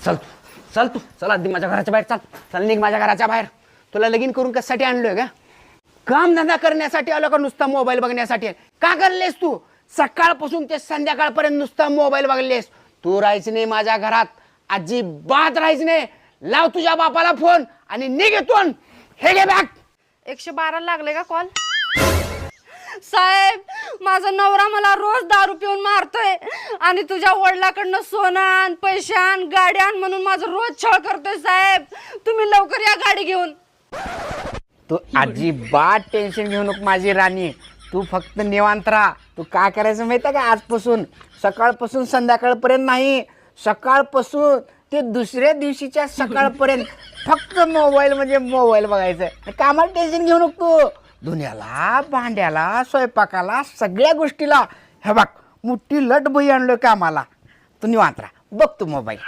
चल चल तू चल आधी माझ्या घराच्या बाहेर चल चल निघ माझ्या घराच्या बाहेर. तुला लगीन करून कशासाठी आणलोय का? काम धंदा करण्यासाठी आलो का नुसता मोबाईल बघण्यासाठी? का करलेस तू सकाळपासून ते संध्याकाळपर्यंत नुसता मोबाईल बघलेस? तू राहायचं नाही माझ्या घरात, अजिबात राहायचं नाही. लाव तुझ्या बापाला फोन आणि निघ इथून. हे घे बॅग. 112 लागले का कॉल? साहेब माझा नवरा मला रोज दारू पिऊन मारतोय आणि तुझ्या वडिलाकडनं सोनं आण, पैसे आण, गाडी आण म्हणून माझं रोज छळ करतोय. साहेब तुम्ही लवकर या गाडी घेऊन. तू अजिबात टेन्शन घेऊ नको माझी राणी. तू फक्त निवांत राहा. तू काय करायचं माहिती आहे का? आजपासून सकाळपासून संध्याकाळपर्यंत नाही, सकाळपासून ते दुसऱ्या दिवशीच्या सकाळपर्यंत फक्त मोबाईल म्हणजे मोबाईल बघायचं. कामाला टेन्शन घेऊ नको तू. धुण्याला, भांड्याला, स्वयंपाकाला, सगळ्या गोष्टीला हे बघ मोठी लट बही आणलोय कामाला. तू निवांत राहा, बघ तू मोबाईल.